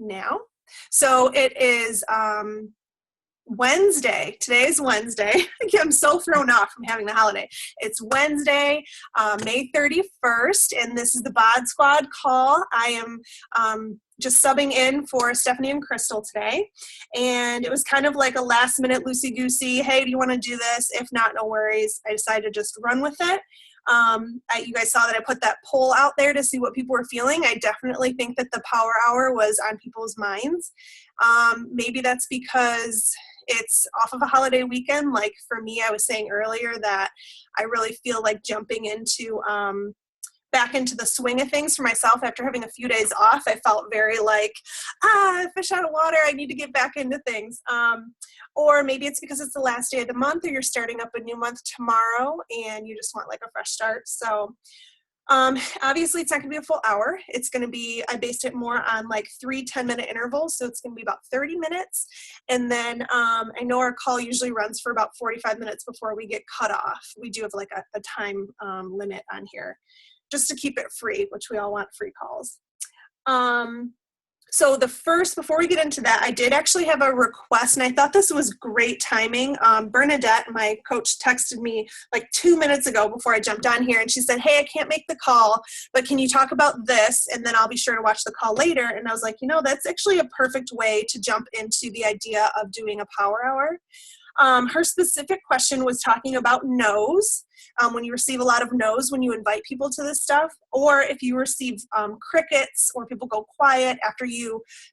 now. So it is Wednesday. Today is Wednesday. I'm so thrown off from having the holiday. It's Wednesday, May 31st, and this is the B.O.D Squad call. I am just subbing in for Stephanie and Crystal today, and it was kind of like a last-minute loosey-goosey, hey, do you want to do this? If not, no worries. I decided to just run with it. You guys saw that I put that poll out there to see what people were feeling. I definitely think that the power hour was on people's minds. Maybe that's because it's off of a holiday weekend. Like for me, I was saying earlier that I really feel like jumping into back into the swing of things for myself after having a few days off. I felt very like, fish out of water. I need to get back into things. Or maybe it's because it's the last day of the month, or you're starting up a new month tomorrow and you just want like a fresh start. So obviously it's not gonna be a full hour. It's gonna be, I based it more on like 3 10-minute intervals. So it's gonna be about 30 minutes. And then I know our call usually runs for about 45 minutes before we get cut off. We do have like a time limit on here, just to keep it free, which we all want free calls. So before we get into that, I did actually have a request, and I thought this was great timing. Bernadette, my coach, texted me like 2 minutes ago before I jumped on here, and she said, hey, I can't make the call, but can you talk about this? And then I'll be sure to watch the call later. And I was like, that's actually a perfect way to jump into the idea of doing a power hour. Her specific question was talking about no's, when you receive a lot of no's when you invite people to this stuff, or if you receive crickets or people go quiet after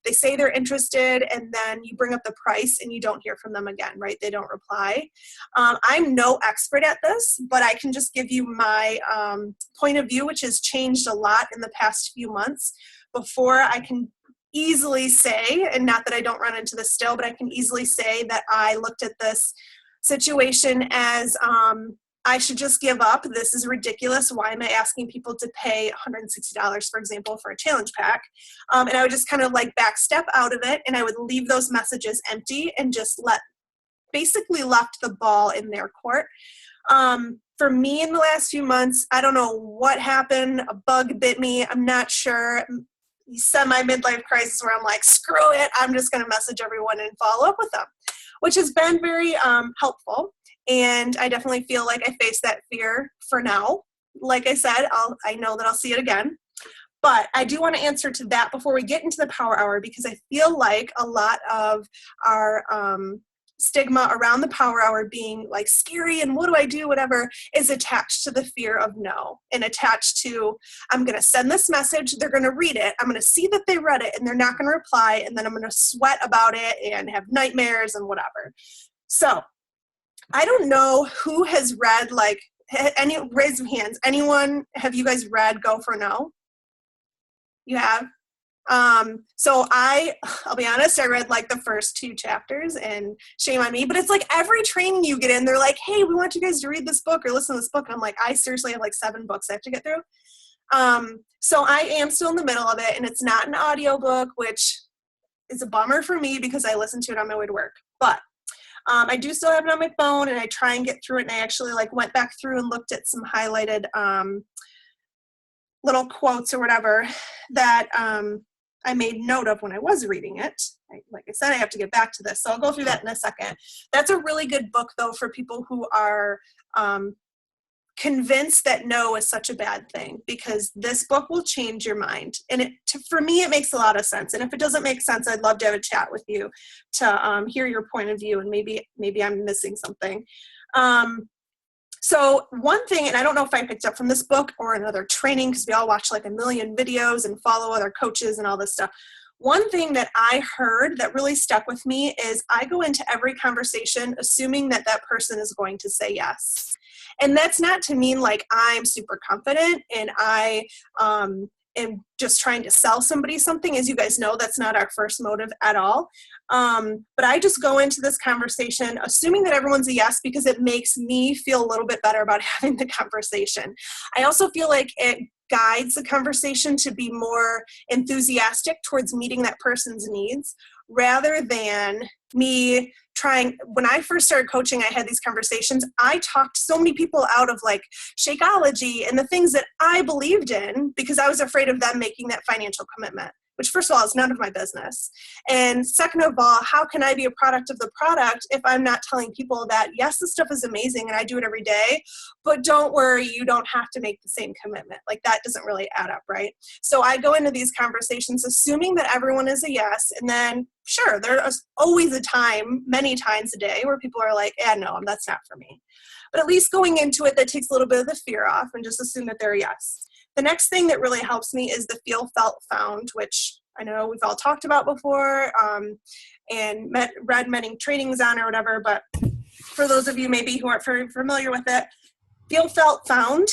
they say they're interested and then you bring up the price and you don't hear from them again, right? They don't reply. I'm no expert at this, but I can just give you my point of view, which has changed a lot in the past few months. Before I can easily say, and not that I don't run into this still, but I can easily say that I looked at this situation as I should just give up. This is ridiculous. Why am I asking people to pay $160, for example, for a challenge pack? And I would just kind of like back step out of it, and I would leave those messages empty and just basically left the ball in their court. For me in the last few months, I don't know what happened. A bug bit me. I'm not sure. Semi-midlife crisis where I'm like, screw it, I'm just going to message everyone and follow up with them, which has been very helpful. And I definitely feel like I face that fear for now. Like I said, I know that I'll see it again. But I do want to answer to that before we get into the power hour, because I feel like a lot of our stigma around the power hour being like scary and what do I do, whatever, is attached to the fear of no, and attached to, I'm going to send this message, they're going to read it, I'm going to see that they read it, and they're not going to reply, and then I'm going to sweat about it and have nightmares and whatever. So I don't know who has read, like, raise your hands. Anyone, have you guys read Go for No? You have? So I'll be honest, I read like the first 2 chapters, and shame on me, but it's like every training you get in, they're like, hey, we want you guys to read this book or listen to this book. And I'm like, I seriously have like 7 books I have to get through. So I am still in the middle of it, and it's not an audiobook, which is a bummer for me because I listen to it on my way to work. But I do still have it on my phone, and I try and get through it. And I actually like went back through and looked at some highlighted little quotes or whatever that I made note of when I was reading it. Like I said, I have to get back to this, so I'll go through that in a second. That's a really good book, though, for people who are convinced that no is such a bad thing, because this book will change your mind. And for me, it makes a lot of sense. And if it doesn't make sense, I'd love to have a chat with you to hear your point of view, and maybe I'm missing something. So one thing, and I don't know if I picked up from this book or another training, because we all watch like a million videos and follow other coaches and all this stuff. One thing that I heard that really stuck with me is I go into every conversation assuming that that person is going to say yes. And that's not to mean like I'm super confident and I am just trying to sell somebody something. As you guys know, that's not our first motive at all. But I just go into this conversation assuming that everyone's a yes, because it makes me feel a little bit better about having the conversation. I also feel like it guides the conversation to be more enthusiastic towards meeting that person's needs, rather than me trying. When I first started coaching, I had these conversations. I talked so many people out of like Shakeology and the things that I believed in, because I was afraid of them making that financial commitment. which first of all is none of my business. And second of all, how can I be a product of the product if I'm not telling people that, yes, this stuff is amazing and I do it every day, but don't worry, you don't have to make the same commitment. Like that doesn't really add up, right? So I go into these conversations assuming that everyone is a yes, and then sure, there's always a time, many times a day, where people are like, no, that's not for me. But at least going into it, that takes a little bit of the fear off and just assume that they're a yes. The next thing that really helps me is the feel, felt, found, which I know we've all talked about before and read many trainings on or whatever, but for those of you maybe who aren't very familiar with it, feel, felt, found.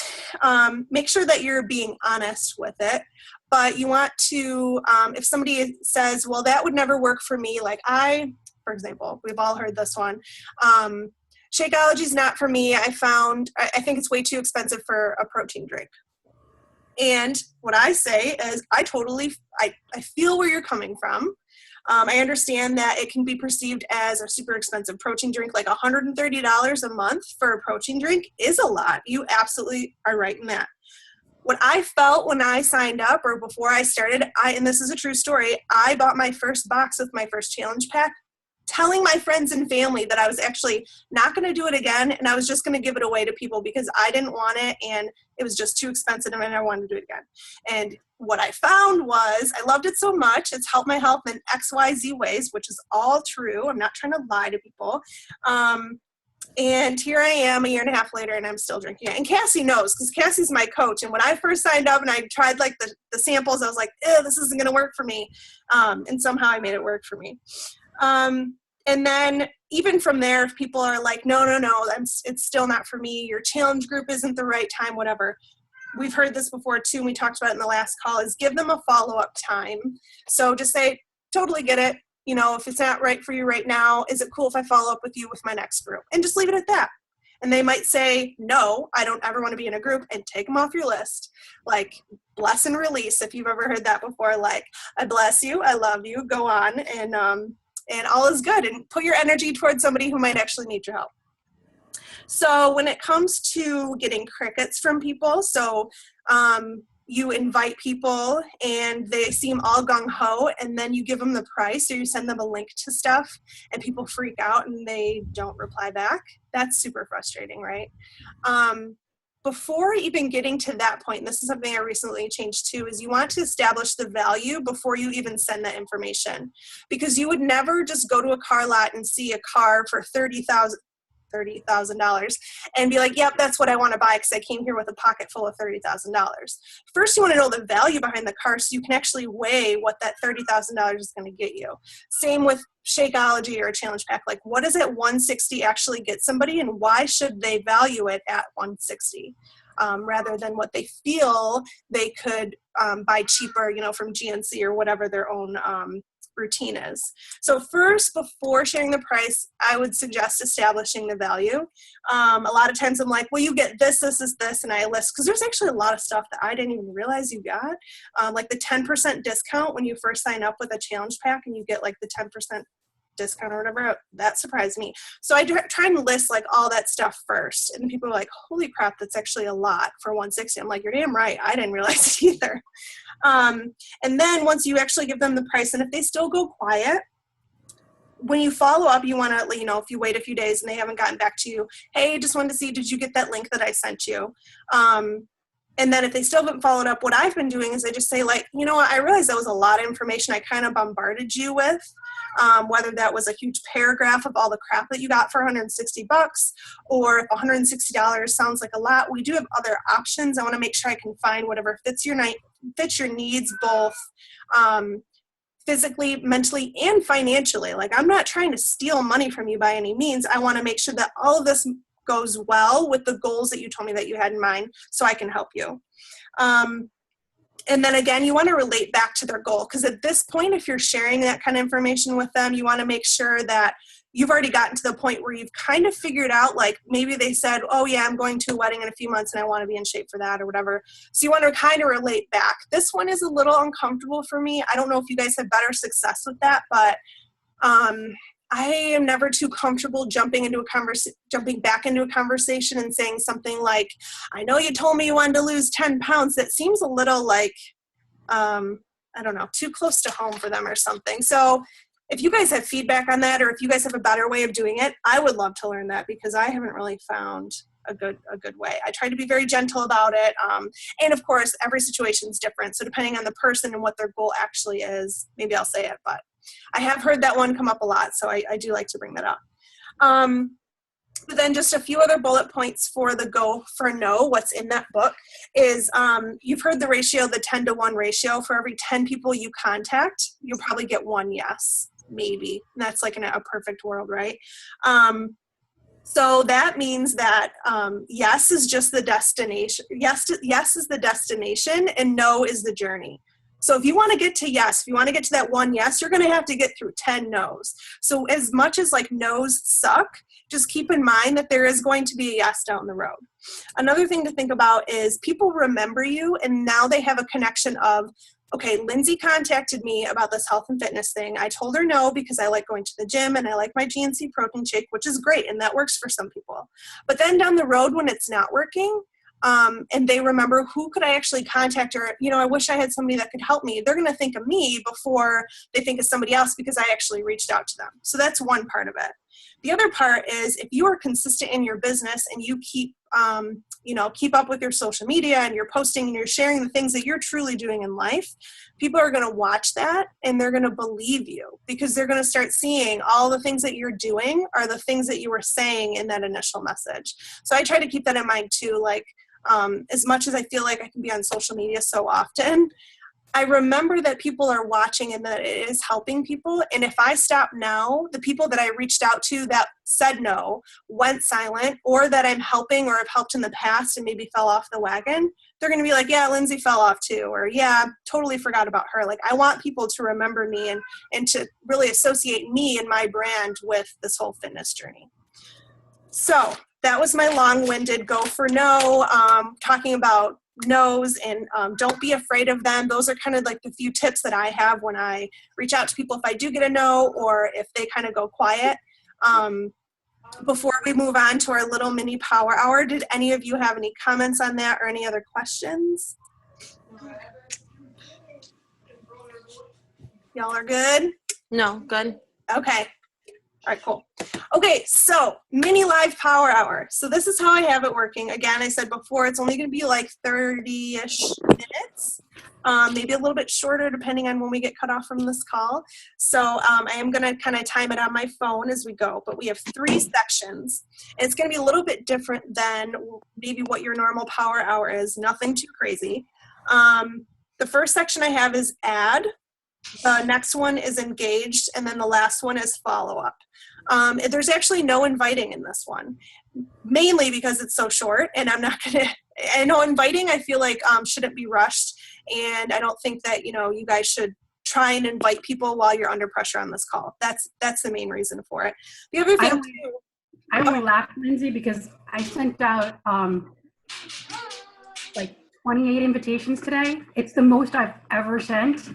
Make sure that you're being honest with it. But you want to, if somebody says, well, that would never work for me, like for example, we've all heard this one, Shakeology is not for me. I think it's way too expensive for a protein drink. And what I say is I feel where you're coming from. I understand that it can be perceived as a super expensive protein drink, like $130 a month for a protein drink is a lot. You absolutely are right in that. What I felt when I signed up or before I started, and this is a true story, I bought my first box with my first challenge pack, telling my friends and family that I was actually not going to do it again, and I was just going to give it away to people because I didn't want it, and it was just too expensive, and I wanted to do it again. And what I found was I loved it so much. It's helped my health in XYZ ways, which is all true. I'm not trying to lie to people. And here I am a year and a half later, and I'm still drinking it. And Cassie knows, because Cassie's my coach. And when I first signed up and I tried like the samples, I was like, this isn't going to work for me. And somehow I made it work for me. And then even from there, if people are like, no, it's still not for me. Your challenge group isn't the right time, whatever. We've heard this before too, and we talked about it in the last call, is give them a follow-up time. So just say, totally get it. If it's not right for you right now, is it cool if I follow up with you with my next group? And just leave it at that. And they might say, no, I don't ever want to be in a group, and take them off your list. Like, bless and release, if you've ever heard that before. Like, I bless you, I love you, go on, and all is good. And put your energy towards somebody who might actually need your help. So when it comes to getting crickets from people, you invite people and they seem all gung-ho, and then you give them the price, or you send them a link to stuff and people freak out and they don't reply back. That's super frustrating, right? Before even getting to that point, and this is something I recently changed too, is you want to establish the value before you even send that information. Because you would never just go to a car lot and see a car for $30,000 and be like, yep, that's what I want to buy because I came here with a pocket full of $30,000. First, you want to know the value behind the car so you can actually weigh what that $30,000 is going to get you. Same with Shakeology or a challenge pack. Like, what does it 160 actually get somebody, and why should they value it at 160 rather than what they feel they could buy cheaper, from GNC or whatever their own routine is. So first, before sharing the price, I would suggest establishing the value. A lot of times I'm like, well, you get this, and I list, because there's actually a lot of stuff that I didn't even realize you got. Like the 10% discount when you first sign up with a challenge pack and you get like the 10% discount or whatever, that surprised me. So I try and list like all that stuff first. And people are like, holy crap, that's actually a lot for 160. I'm like, you're damn right. I didn't realize it either. And then once you actually give them the price, and if they still go quiet, when you follow up, you want to, if you wait a few days and they haven't gotten back to you, hey, just wanted to see, did you get that link that I sent you? And then if they still haven't followed up, what I've been doing is I just say, like, you know what, I realized that was a lot of information I kind of bombarded you with, whether that was a huge paragraph of all the crap that you got for $160, or if $160 sounds like a lot, we do have other options. I want to make sure I can find whatever fits your needs, both physically, mentally, and financially. Like, I'm not trying to steal money from you by any means. I want to make sure that all of this goes well with the goals that you told me that you had in mind, so I can help you. And then again, you want to relate back to their goal, because at this point, if you're sharing that kind of information with them, you want to make sure that you've already gotten to the point where you've kind of figured out, like, maybe they said, oh yeah, I'm going to a wedding in a few months and I want to be in shape for that or whatever. So you want to kind of relate back. This one is a little uncomfortable for me. I don't know if you guys have better success with that, but I am never too comfortable jumping back into a conversation and saying something like, I know you told me you wanted to lose 10 pounds. That seems a little like, I don't know, too close to home for them or something. So if you guys have feedback on that, or if you guys have a better way of doing it, I would love to learn that, because I haven't really found a good way. I try to be very gentle about it. And of course, every situation is different. So depending on the person and what their goal actually is, maybe I'll say it, but I have heard that one come up a lot. So I do like to bring that up. But then just a few other bullet points for the go for no, what's in that book is, you've heard the ratio, the 10-to-1 ratio. For every 10 people you contact, you'll probably get one yes, maybe. And that's like in a perfect world, right? So that means that yes is just the destination. Yes is the destination, and no is the journey. So if you want to get to yes, if you want to get to that one yes, you're going to have to get through 10 no's. So as much as like no's suck, just keep in mind that there is going to be a yes down the road. Another thing to think about is people remember you, and now they have a connection of, okay, Lindsay contacted me about this health and fitness thing. I told her no because I like going to the gym and I like my GNC protein shake, which is great, and that works for some people. But then down the road when it's not working, and they remember, who could I actually contact, or, I wish I had somebody that could help me. They're going to think of me before they think of somebody else, because I actually reached out to them. So that's one part of it. The other part is, if you are consistent in your business and you keep up with your social media, and you're posting and you're sharing the things that you're truly doing in life, people are going to watch that and they're going to believe you, because they're going to start seeing all the things that you're doing are the things that you were saying in that initial message. So I try to keep that in mind too. Like, as much as I feel like I can be on social media so often, I remember that people are watching and that it is helping people. And if I stop now, the people that I reached out to that said no, went silent, or that I'm helping or have helped in the past and maybe fell off the wagon, they're going to be like, yeah, Lindsay fell off too. Or yeah, totally forgot about her. Like, I want people to remember me and to really associate me and my brand with this whole fitness journey. So that was my long-winded go for no, talking about no's, and don't be afraid of them. Those are kind of like the few tips that I have when I reach out to people if I do get a no, or if they kind of go quiet. Before we move on to our little mini power hour, did any of you have any comments on that or any other questions? Y'all are good? No, good. Okay. All right, cool. Okay, so mini live power hour. So this is how I have it working. Again, I said before, it's only going to be like 30-ish minutes, maybe a little bit shorter depending on when we get cut off from this call. So I am going to kind of time it on my phone as we go, but we have 3 sections. And it's going to be a little bit different than maybe what your normal power hour is, nothing too crazy. The first section I have is add. The next one is engaged, and then the last one is follow-up. There's actually no inviting in this one, mainly because it's so short, and I'm not going to, I know inviting, I feel like shouldn't be rushed, and I don't think that, you guys should try and invite people while you're under pressure on this call. That's the main reason for it. The other thing I will laugh, Lindsay, because I sent out like 28 invitations today. It's the most I've ever sent,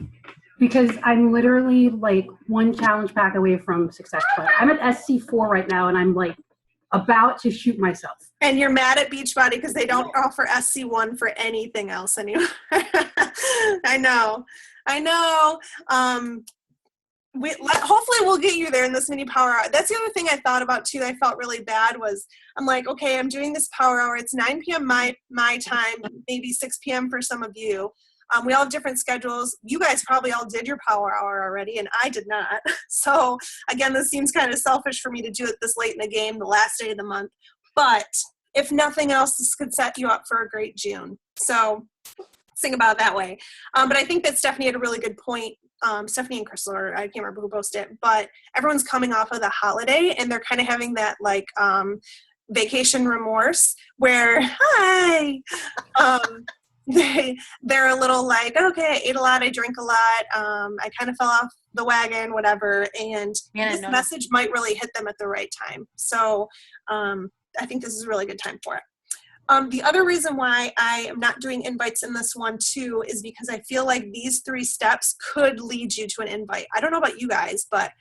because I'm literally like one challenge pack away from success. But I'm at SC4 right now, and I'm like about to shoot myself. And you're mad at Beachbody because they don't offer SC1 for anything else anymore. I know. Hopefully we'll get you there in this mini power hour. That's the other thing I thought about too. I felt really bad was, I'm like, okay, I'm doing this power hour. It's 9 p.m. my time, maybe 6 p.m. for some of you. We all have different schedules. You guys probably all did your power hour already, and I did not. So again, this seems kind of selfish for me to do it this late in the game, the last day of the month. But if nothing else, this could set you up for a great June. So think about it that way. But I think that Stephanie had a really good point. Stephanie and Crystal, or I can't remember who posted it, but everyone's coming off of the holiday, and they're kind of having that like vacation remorse where, hi, they're a little like, okay, I ate a lot, I drank a lot, I kind of fell off the wagon, whatever, and this message might really hit them at the right time. So I think this is a really good time for it. The other reason why I am not doing invites in this one too is because I feel like these 3 steps could lead you to an invite. I don't know about you guys, but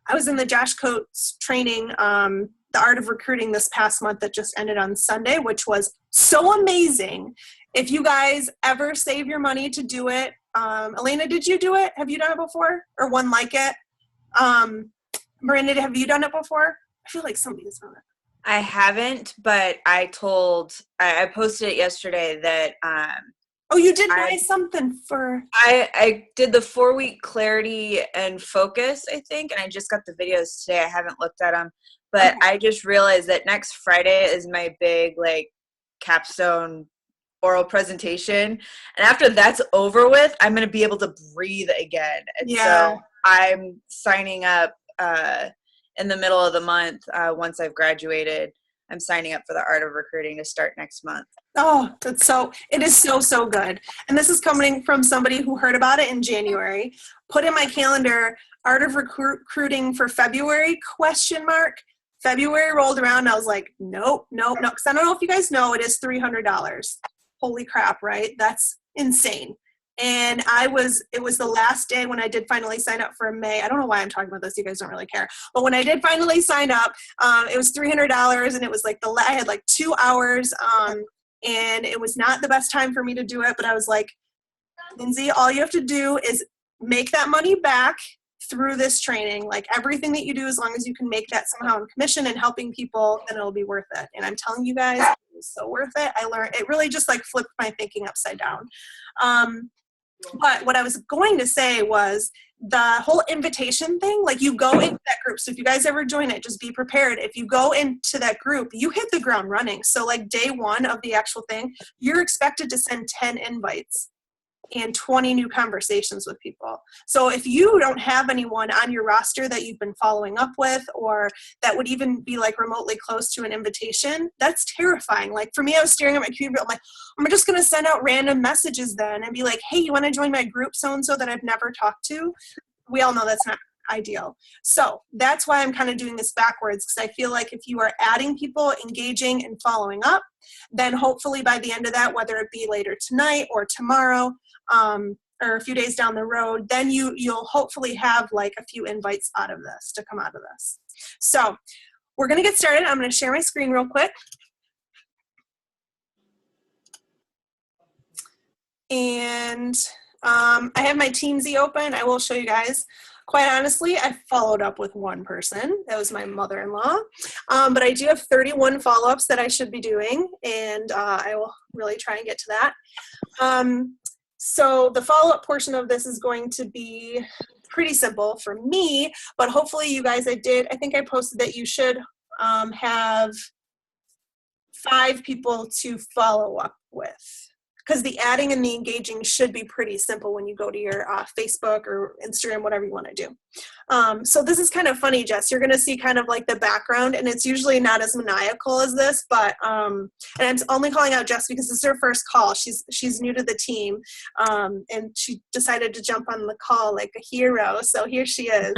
I was in the Josh Coates training, The Art of Recruiting, this past month that just ended on Sunday, which was so amazing. If you guys ever save your money to do it, Elena, did you do it? Have you done it before? Or one like it? Miranda, have you done it before? I feel like somebody's done it. I haven't, but I posted it yesterday that oh, you did buy something for... I did the 4-week clarity and focus, I think, and I just got the videos today. I haven't looked at them, but okay. I just realized that next Friday is my big, like, capstone oral presentation, and after that's over with, I'm going to be able to breathe again. And so I'm signing up in the middle of the month, once I've graduated. I'm signing up for the Art of Recruiting to start next month. Oh, it is so good. And this is coming from somebody who heard about it in January, put in my calendar, Art of Recruiting for February, ? February rolled around and I was like, nope. Because I don't know if you guys know, it is $300. Holy crap, right? That's insane. And it was the last day when I did finally sign up for May. I don't know why I'm talking about this. You guys don't really care. But when I did finally sign up, it was $300 and it was like I had like 2 hours. And it was not the best time for me to do it. But I was like, Lindsay, all you have to do is make that money back through this training. Like everything that you do, as long as you can make that somehow in commission and helping people, then it'll be worth it. And I'm telling you guys, it was so worth it. I learned, it really just like flipped my thinking upside down. But what I was going to say was the whole invitation thing, like you go into that group. So if you guys ever join it, just be prepared. If you go into that group, you hit the ground running. So like day one of the actual thing, you're expected to send 10 invites and 20 new conversations with people. So if you don't have anyone on your roster that you've been following up with, or that would even be like remotely close to an invitation, that's terrifying. Like for me, I was staring at my computer, I'm like, I'm just going to send out random messages then and be like, hey, you want to join my group so-and-so that I've never talked to? We all know that's not ideal. So that's why I'm kind of doing this backwards, because I feel like if you are adding people, engaging, and following up, then hopefully by the end of that, whether it be later tonight or tomorrow, or a few days down the road, then you'll hopefully have like a few invites out of this to come out of this. So we're going to get started. I'm going to share my screen real quick. And I have my Teamsy open. I will show you guys. Quite honestly, I followed up with one person. That was my mother-in-law. But I do have 31 follow-ups that I should be doing, and I will really try and get to that. So the follow-up portion of this is going to be pretty simple for me, but hopefully you guys, I think I posted that you should have 5 people to follow up with. Because the adding and the engaging should be pretty simple when you go to your Facebook or Instagram, whatever you want to do. So this is kind of funny, Jess. You're going to see kind of like the background, and it's usually not as maniacal as this, but, and I'm only calling out Jess because this is her first call. She's new to the team, and she decided to jump on the call like a hero. So here she is.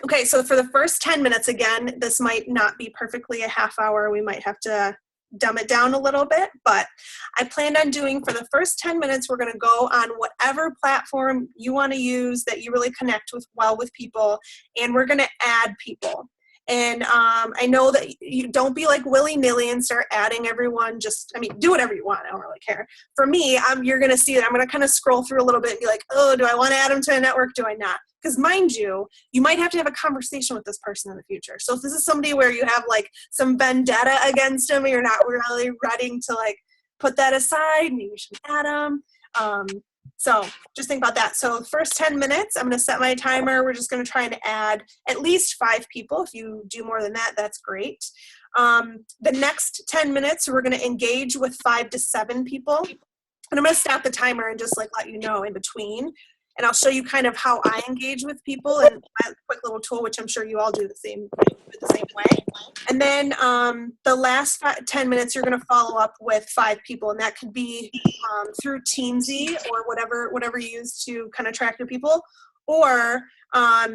Okay, so for the first 10 minutes, again, this might not be perfectly a half hour. We might have to dumb it down a little bit, but I planned on doing for the first 10 minutes, we're going to go on whatever platform you want to use that you really connect with well with people, and we're going to add people. And I know that you don't be like willy-nilly and start adding everyone. Do whatever you want. I don't really care. For me, you're going to see that I'm going to kind of scroll through a little bit and be like, oh, do I want to add them to a network? Do I not? Because mind you might have to have a conversation with this person in the future. So if this is somebody where you have like some vendetta against them and you're not really ready to like put that aside, maybe you should add them. So just think about that. So first 10 minutes, I'm going to set my timer. We're just going to try and add at least 5 people. If you do more than that, that's great. The next 10 minutes, we're going to engage with 5 to 7 people. And I'm going to stop the timer and just like let you know in between. And I'll show you kind of how I engage with people and my quick little tool, which I'm sure you all do the same way. And then the last 10 minutes, you're going to follow up with 5 people. And that could be through Teamsy or whatever you use to kind of track your people. Or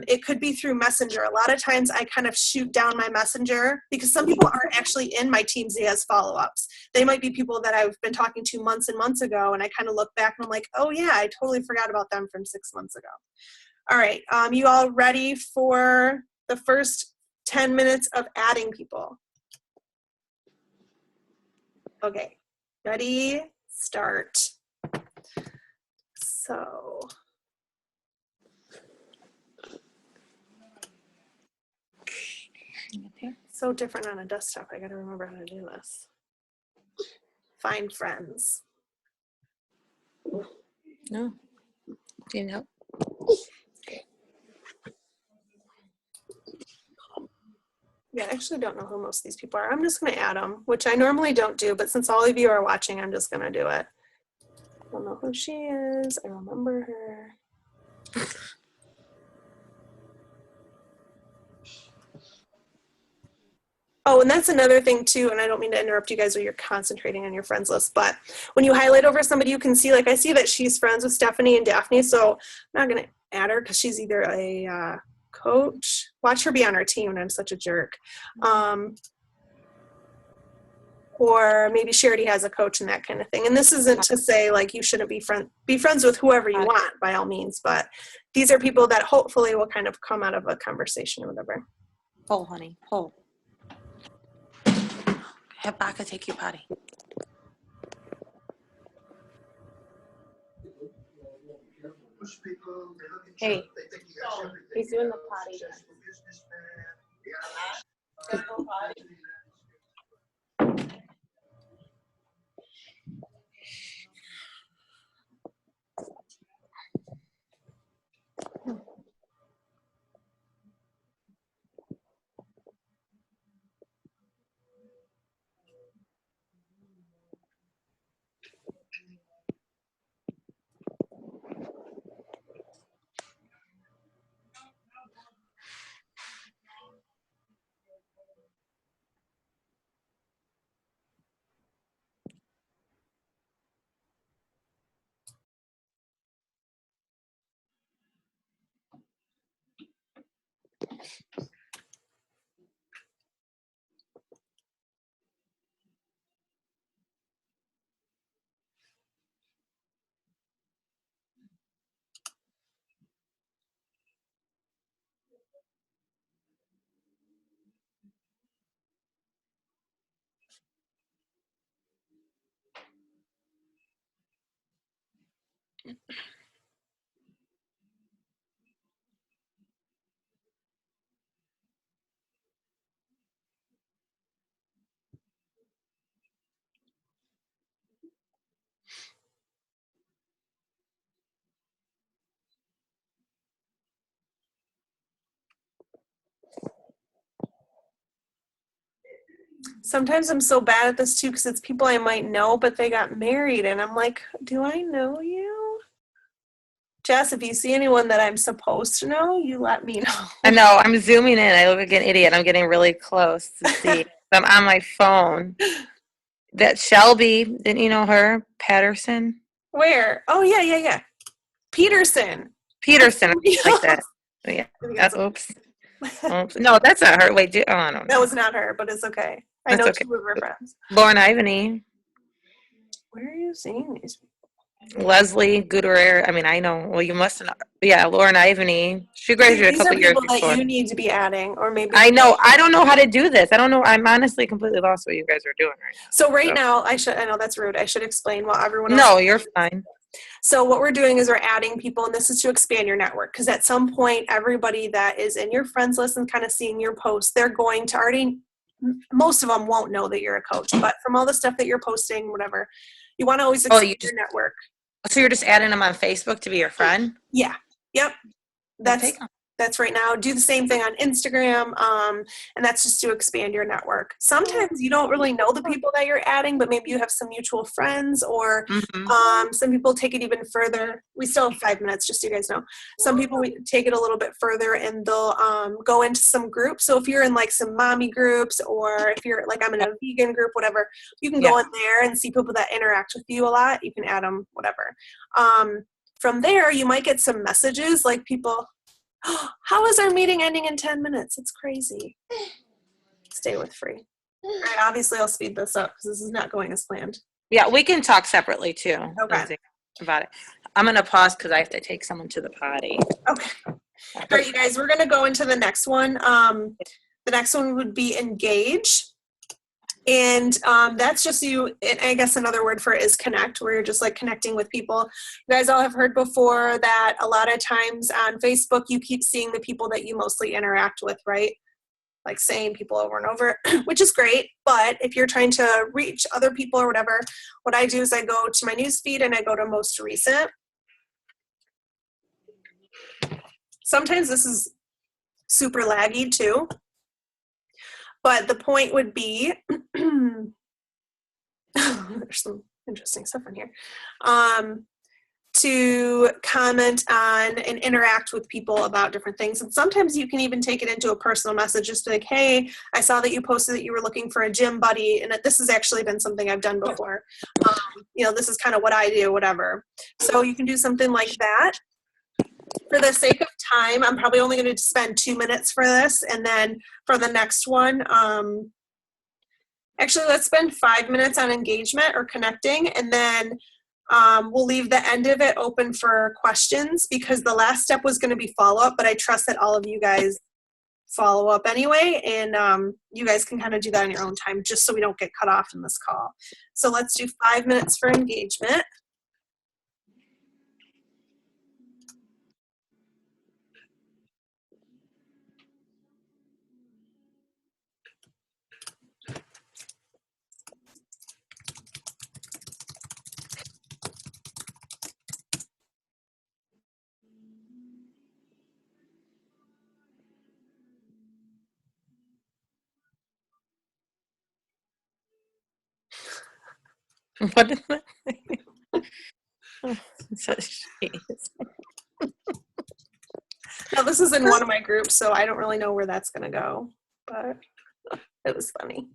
it could be through Messenger. A lot of times I kind of shoot down my Messenger because some people aren't actually in my Teamsy as follow-ups. They might be people that I've been talking to months and months ago, and I kind of look back and I'm like, oh yeah, I totally forgot about them from 6 months ago. All right, you all ready for the first 10 minutes of adding people? Okay, ready, start. So so different on a desktop. I got to remember how to do this. Find friends. No. You know. Yeah, I actually don't know who most of these people are. I'm just going to add them, which I normally don't do, but since all of you are watching, I'm just going to do it. I don't know who she is. I remember her. Oh, and that's another thing too, and I don't mean to interrupt you guys when you're concentrating on your friends list, but when you highlight over somebody, you can see, like I see that she's friends with Stephanie and Daphne, so I'm not going to add her because she's either a coach. Watch her be on our team, and I'm such a jerk. Or maybe she already has a coach and that kind of thing. And this isn't to say like you shouldn't be friends with whoever you want by all means, but these are people that hopefully will kind of come out of a conversation or whatever. Pull, honey, pull. Have Baka take you potty. Hey, he's doing the potty. Sometimes I'm so bad at this too because it's people I might know, but they got married, and I'm like, do I know you? Jess, if you see anyone that I'm supposed to know, you let me know. I know, I'm zooming in. I look like an idiot. I'm getting really close to see. I'm on my phone. That Shelby, didn't you know her? Patterson? Where? Oh, yeah. Peterson. Peterson, like that. Yeah. Oops. No, that's not her. Wait, oh, I don't know. That was not her, but it's okay. I That's know okay. two of her friends. Lauren Ivany. Where are you seeing these? Leslie Gooderer. I mean, I know. Well, you must know. Yeah, Lauren Ivany. She graduated a These are couple years people before. that you need to be adding, or maybe. I know. I don't know how to do this. I don't know. I'm honestly completely lost what you guys are doing right now. So now, I know that's rude. I should explain while everyone else. No, you're fine. So what we're doing is we're adding people, and this is to expand your network, because at some point, everybody that is in your friends list and kind of seeing your posts, they're going to already, most of them won't know that you're a coach, but from all the stuff that you're posting, whatever, you want to always expand your network. So you're just adding them on Facebook to be your friend? Yeah. Yep. That's right now. Do the same thing on Instagram, and that's just to expand your network. Sometimes you don't really know the people that you're adding, but maybe you have some mutual friends, or some people take it even further. We still have 5 minutes, just so you guys know. Some people take it a little bit further, and they'll go into some groups. So if you're in like some mommy groups, or if you're like I'm in a vegan group, whatever, you can go in there and see people that interact with you a lot. You can add them, whatever. From there, you might get some messages like people, how is our meeting ending in 10 minutes? It's crazy. Stay with free. All right, obviously I'll speed this up because this is not going as planned. Yeah, we can talk separately too. Okay. About it. I'm going to pause because I have to take someone to the potty. Okay. All right, you guys, we're going to go into the next one. The next one would be engage. And that's just you. And I guess another word for it is connect, where you're just like connecting with people. You guys all have heard before that a lot of times on Facebook, you keep seeing the people that you mostly interact with, right? Like same people over and over, which is great. But if you're trying to reach other people or whatever, what I do is I go to my news feed and I go to most recent. Sometimes this is super laggy too. But the point would be, there's some interesting stuff in here, to comment on and interact with people about different things. And sometimes you can even take it into a personal message, just like, hey, I saw that you posted that you were looking for a gym buddy. And this has actually been something I've done before. This is kind of what I do, whatever. So you can do something like that. For the sake of time, I'm probably only going to spend 2 minutes for this. And then for the next one, actually, let's spend 5 minutes on engagement or connecting. And then we'll leave the end of it open for questions, because the last step was going to be follow-up, but I trust that all of you guys follow up anyway. And you guys can kind of do that on your own time, just so we don't get cut off in this call. So let's do 5 minutes for engagement. What is that? So she's- Now, this is in one of my groups, so I don't really know where that's going to go, but it was funny.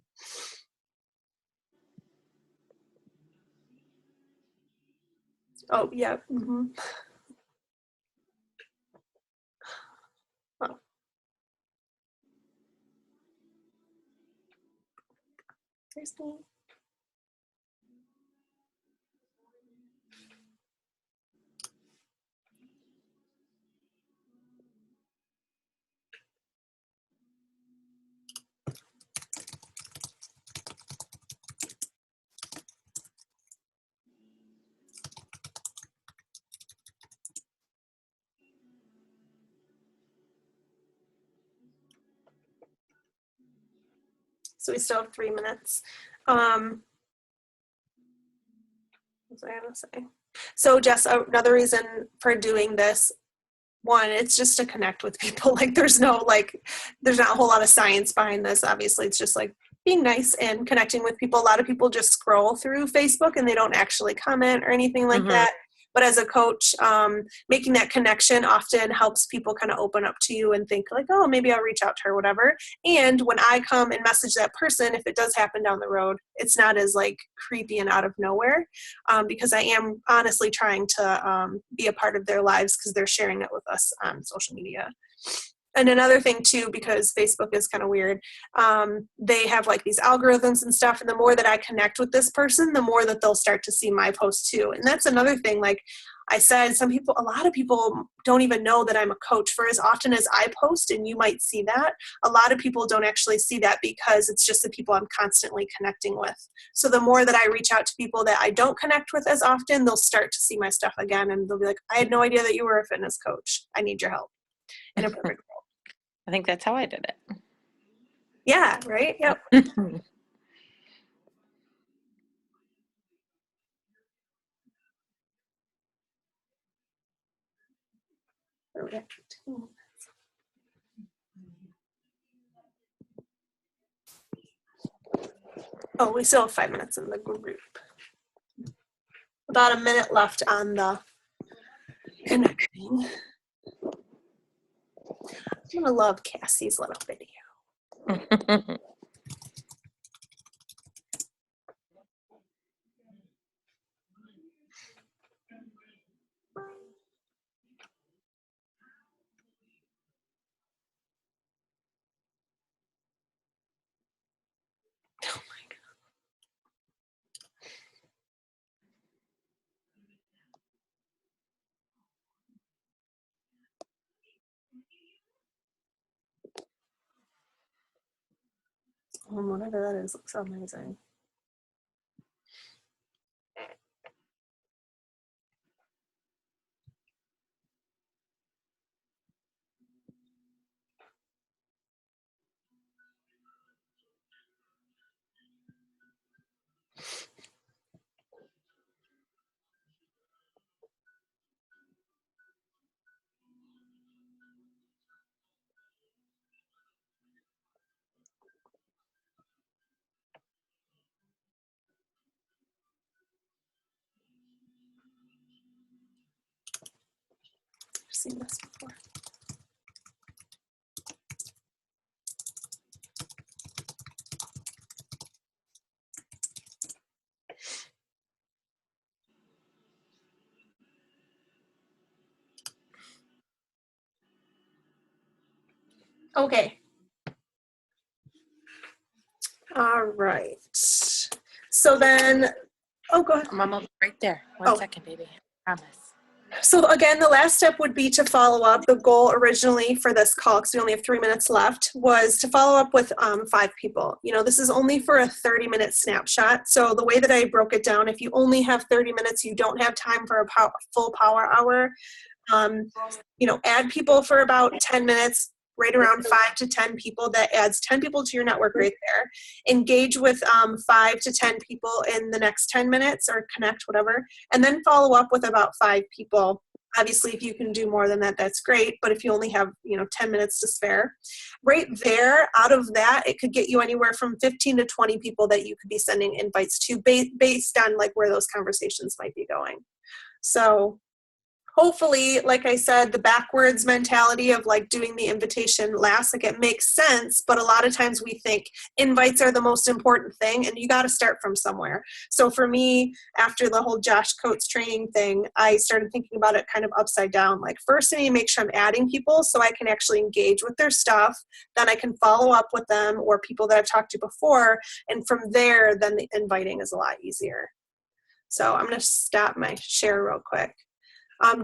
Oh, yeah. Mm-hmm. Oh. There's me. So we still have 3 minutes. What was I going to say? So Jess, another reason for doing this, one, it's just to connect with people. Like there's not a whole lot of science behind this. Obviously, it's just like being nice and connecting with people. A lot of people just scroll through Facebook and they don't actually comment or anything like that. But as a coach, making that connection often helps people kind of open up to you and think like, oh, maybe I'll reach out to her, whatever. And when I come and message that person, if it does happen down the road, it's not as like creepy and out of nowhere, because I am honestly trying to be a part of their lives because they're sharing it with us on social media. And another thing too, because Facebook is kind of weird, they have like these algorithms and stuff, and the more that I connect with this person, the more that they'll start to see my posts too. And that's another thing, like I said, a lot of people don't even know that I'm a coach. For as often as I post, and you might see that, a lot of people don't actually see that because it's just the people I'm constantly connecting with. So the more that I reach out to people that I don't connect with as often, they'll start to see my stuff again, and they'll be like, I had no idea that you were a fitness coach. I need your help. In a perfect world. I think that's how I did it. Yeah, right? Yep. Oh, we still have 5 minutes in the group. About a minute left on the connection. I'm gonna love Cassie's little video. Oh my God. Whatever that is, looks amazing. I've seen this before. Okay. All right. So then, oh, go ahead. I'm almost right there. One second, baby. I promise. So again, the last step would be to follow up. The goal originally for this call, because we only have 3 minutes left, was to follow up with 5 people. You know, this is only for a 30-minute snapshot. So the way that I broke it down, if you only have 30 minutes, you don't have time for a full power hour, you know, add people for about 10 minutes, right around 5 to 10 people. That adds 10 people to your network right there. Engage with 5 to 10 people in the next 10 minutes or connect, whatever, and then follow up with about 5 people. Obviously, if you can do more than that, that's great. But if you only have, you know, 10 minutes to spare, right there, out of that, it could get you anywhere from 15 to 20 people that you could be sending invites to based on like where those conversations might be going. So hopefully, like I said, the backwards mentality of like doing the invitation last, like it makes sense, but a lot of times we think invites are the most important thing and you got to start from somewhere. So for me, after the whole Josh Coates training thing, I started thinking about it kind of upside down. Like first I need to make sure I'm adding people so I can actually engage with their stuff. Then I can follow up with them or people that I've talked to before. And from there, then the inviting is a lot easier. So I'm going to stop my share real quick.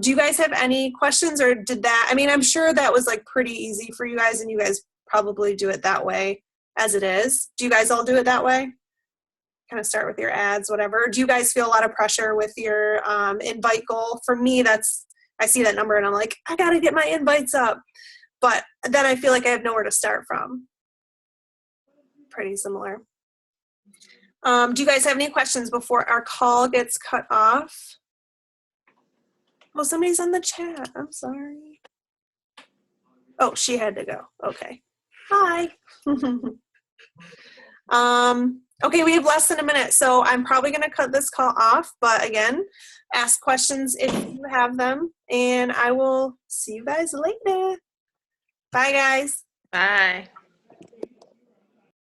Do you guys have any questions or did that, I mean, I'm sure that was like pretty easy for you guys and you guys probably do it that way as it is. Do you guys all do it that way? Kind of start with your ads, whatever. Do you guys feel a lot of pressure with your invite goal? For me, I see that number and I'm like, I got to get my invites up. But then I feel like I have nowhere to start from. Pretty similar. Do you guys have any questions before our call gets cut off? Oh, somebody's on the chat. I'm sorry. Oh, she had to go. Okay. Hi. Okay, we have less than a minute, so I'm probably going to cut this call off. But again, ask questions if you have them, and I will see you guys later. Bye, guys. Bye.